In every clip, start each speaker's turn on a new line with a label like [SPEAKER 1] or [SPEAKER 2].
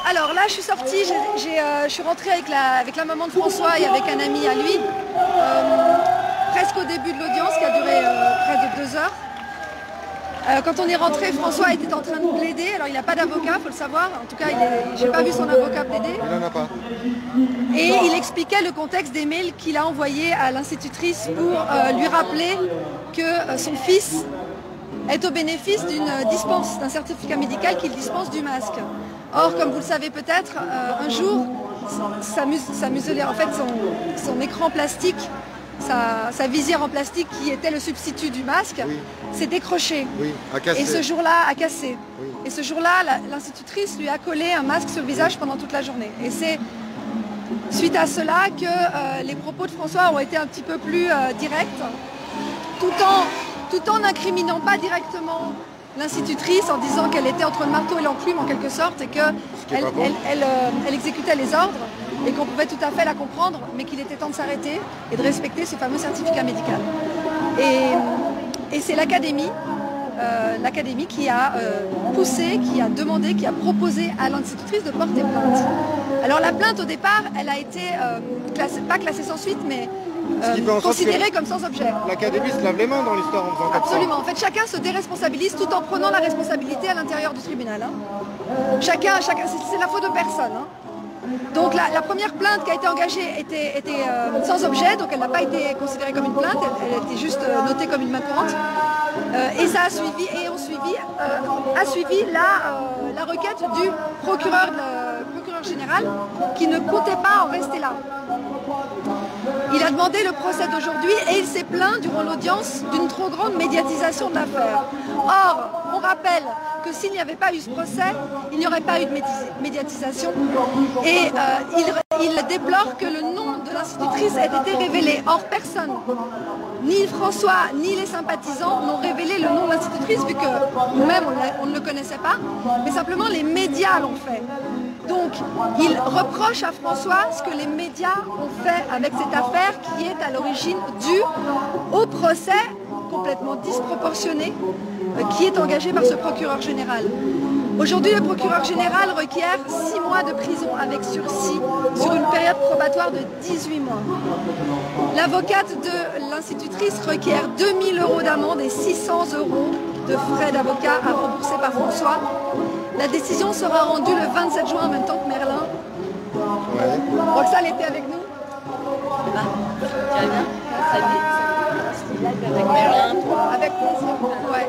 [SPEAKER 1] Alors là, je suis sortie, je suis rentrée avec la maman de François et avec un ami à lui, presque au début de l'audience qui a duré près de 2 heures. Quand on est rentré, François était en train de plaider. Alors il n'a pas d'avocat, il faut le savoir. En tout cas, je n'ai pas vu son avocat plaider.
[SPEAKER 2] Il n'en a pas.
[SPEAKER 1] Et il expliquait le contexte des mails qu'il a envoyés à l'institutrice pour lui rappeler que son fils est au bénéfice d'une dispense, d'un certificat médical qu'il dispense du masque. Or, comme vous le savez peut-être, un jour, sa muselière, en fait son écran plastique, sa visière en plastique qui était le substitut du masque, oui, s'est décroché.
[SPEAKER 2] Oui, a cassé.
[SPEAKER 1] Et ce jour-là a cassé.
[SPEAKER 2] Oui.
[SPEAKER 1] Et ce jour-là, l'institutrice lui a collé un masque sur le visage pendant toute la journée. Et c'est suite à cela que les propos de François ont été un petit peu plus directs, tout en n'incriminant pas directement l'institutrice en disant qu'elle était entre le marteau et l'enclume en quelque sorte et qu'elle exécutait les ordres et qu'on pouvait tout à fait la comprendre mais qu'il était temps de s'arrêter et de respecter ce fameux certificat médical. Et c'est l'académie qui a poussé, qui a demandé, qui a proposé à l'institutrice de porter plainte. Alors la plainte au départ, elle a été pas classée sans suite mais considérée comme sans objet.
[SPEAKER 2] L'académie se lave les mains dans l'histoire en faisant comme ça.
[SPEAKER 1] Absolument. En fait, chacun se déresponsabilise tout en prenant la responsabilité à l'intérieur du tribunal. Chacun, c'est la faute de personne. Donc la première plainte qui a été engagée était sans objet, donc elle n'a pas été considérée comme une plainte, elle était juste notée comme une main courante. Et ça a suivi, a suivi la requête du procureur général qui ne comptait pas en rester là. Il a demandé le procès d'aujourd'hui et il s'est plaint durant l'audience d'une trop grande médiatisation de l'affaire. Or, on rappelle que s'il n'y avait pas eu ce procès, il n'y aurait pas eu de médiatisation. Et il déplore que le nom de l'institutrice ait été révélé. Or, personne, ni François, ni les sympathisants n'ont révélé le nom de l'institutrice, vu que nous-mêmes, on ne le connaissait pas, mais simplement les médias l'ont fait. Donc, il reproche à François ce que les médias ont fait avec cette affaire qui est à l'origine due au procès complètement disproportionné qui est engagé par ce procureur général. Aujourd'hui, le procureur général requiert 6 mois de prison avec sursis sur une période probatoire de 18 mois. L'avocate de l'institutrice requiert 2 000 € d'amende et 600 € de frais d'avocat à rembourser par François. La décision sera rendue le 27 juin en même temps que Merlin.
[SPEAKER 2] Ouais.
[SPEAKER 1] Roxane était avec nous.
[SPEAKER 3] Ah, tu vas bien? Ça va. Avec Merlin, toi.
[SPEAKER 1] Avec plaisir. Ouais.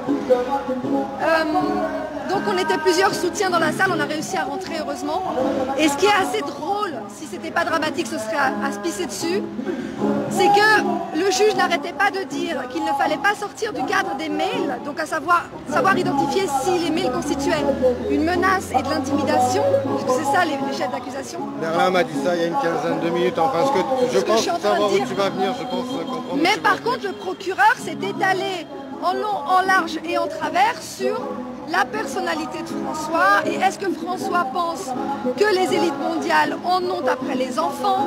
[SPEAKER 1] Donc on était plusieurs soutiens dans la salle, on a réussi à rentrer heureusement. Et ce qui est assez drôle, si c'était pas dramatique, ce serait à se pisser dessus, c'est que le juge n'arrêtait pas de dire qu'il ne fallait pas sortir du cadre des mails, donc à savoir identifier si les mails constituaient une menace et de l'intimidation, parce que c'est ça les chefs d'accusation.
[SPEAKER 2] Merlin m'a dit ça il y a une quinzaine de minutes, enfin je pense savoir où tu vas venir, je pense comprendre.
[SPEAKER 1] Mais par contre, le procureur s'est étalé en long, en large et en travers sur la personnalité de François et est-ce que François pense que les élites mondiales en ont après les enfants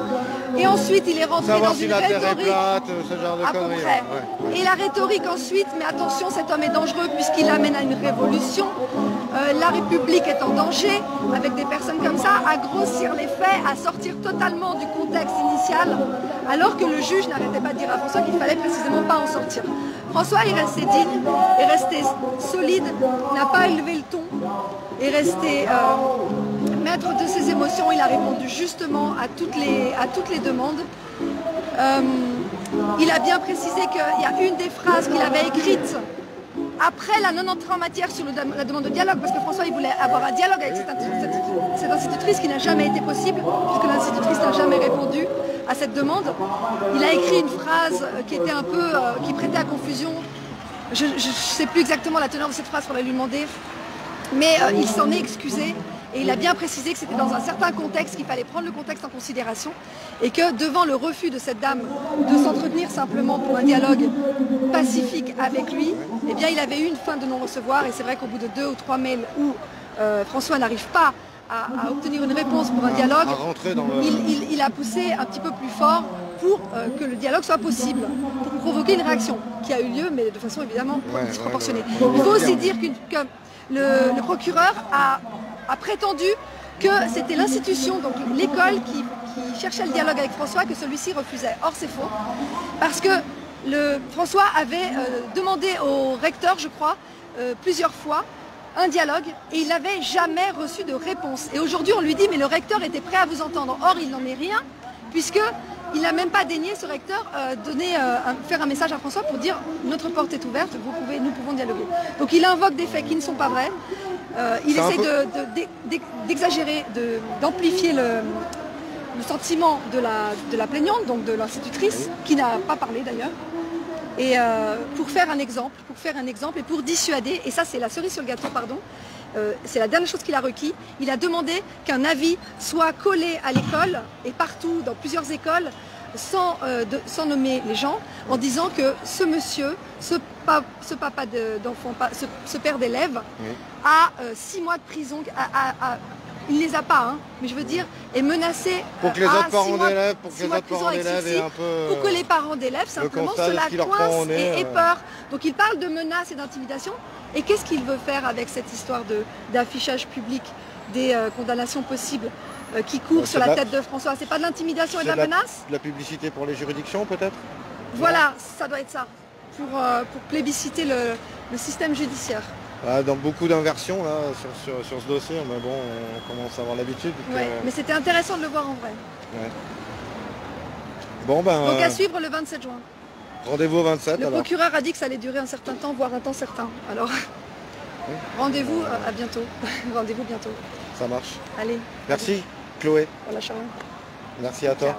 [SPEAKER 1] et ensuite il est rentré dans une rhétorique
[SPEAKER 2] plate, ce genre de
[SPEAKER 1] à peu
[SPEAKER 2] conneries,
[SPEAKER 1] près.
[SPEAKER 2] ouais.
[SPEAKER 1] Et la rhétorique ensuite, mais attention, cet homme est dangereux puisqu'il amène à une révolution, la République est en danger avec des personnes comme ça, à grossir les faits, à sortir totalement du contexte initial alors que le juge n'arrêtait pas de dire à François qu'il fallait précisément pas en sortir. François est resté digne, est resté solide, n'a pas élevé le ton, est resté maître de ses émotions. Il a répondu justement à toutes les demandes. Il a bien précisé qu'il y a une des phrases qu'il avait écrites après la non-entrée en matière sur la demande de dialogue, parce que François il voulait avoir un dialogue avec cette institutrice qui n'a jamais été possible, puisque l'institutrice n'a jamais répondu à cette demande. Il a écrit une phrase qui était un peu, qui prêtait à confusion. Je ne sais plus exactement la teneur de cette phrase, il faudrait lui demander, mais il s'en est excusé. Et il a bien précisé que c'était dans un certain contexte, qu'il fallait prendre le contexte en considération et que devant le refus de cette dame de s'entretenir simplement pour un dialogue pacifique avec lui, eh bien il avait eu une fin de non-recevoir et c'est vrai qu'au bout de 2 ou 3 mails où François n'arrive pas à obtenir une réponse pour un dialogue, il a poussé un petit peu plus fort pour que le dialogue soit possible, pour provoquer une réaction qui a eu lieu, mais de façon évidemment disproportionnée. Il faut aussi dire que le procureur a prétendu que c'était l'institution, donc l'école, qui cherchait le dialogue avec François, que celui-ci refusait. Or c'est faux, parce que François avait demandé au recteur, je crois, plusieurs fois, un dialogue, et il n'avait jamais reçu de réponse. Et aujourd'hui on lui dit mais le recteur était prêt à vous entendre. Or il n'en est rien, puisqu'il n'a même pas daigné, ce recteur, faire un message à François pour dire notre porte est ouverte, nous pouvons dialoguer. Donc il invoque des faits qui ne sont pas vrais, il essaie d'exagérer, d'amplifier le sentiment de la plaignante, donc de l'institutrice, qui n'a pas parlé d'ailleurs, et pour faire un exemple et pour dissuader, et ça c'est la cerise sur le gâteau, pardon, c'est la dernière chose qu'il a requis, il a demandé qu'un avis soit collé à l'école et partout dans plusieurs écoles sans nommer les gens, en disant que ce monsieur, ce papa d'enfant, ce père d'élève, a 6 mois de prison, il ne les a pas, hein, mais je veux dire, est menacé
[SPEAKER 2] pour que les autres parents d'élèves, pour
[SPEAKER 1] que les parents d'élèves simplement se la coincent et aient peur. Donc il parle de menaces et d'intimidation. Et qu'est-ce qu'il veut faire avec cette histoire d'affichage public des condamnations possibles qui courent sur la tête de François? C'est pas de l'intimidation et de la menace?
[SPEAKER 2] De la publicité pour les juridictions peut-être?
[SPEAKER 1] Voilà, ça doit être ça, pour plébisciter le système judiciaire.
[SPEAKER 2] Dans beaucoup d'inversions là sur ce dossier, mais bon, on commence à avoir l'habitude.
[SPEAKER 1] Ouais, mais c'était intéressant de le voir en vrai.
[SPEAKER 2] Ouais. Bon,
[SPEAKER 1] donc à suivre le 27 juin.
[SPEAKER 2] Rendez-vous au 27.
[SPEAKER 1] Le procureur a dit que ça allait durer un certain temps, voire un temps certain. Alors rendez-vous à bientôt. Rendez-vous bientôt.
[SPEAKER 2] Ça marche.
[SPEAKER 1] Allez.
[SPEAKER 2] Merci Chloé.
[SPEAKER 1] Voilà, Sharon.
[SPEAKER 2] Merci à toi.
[SPEAKER 1] Ciao.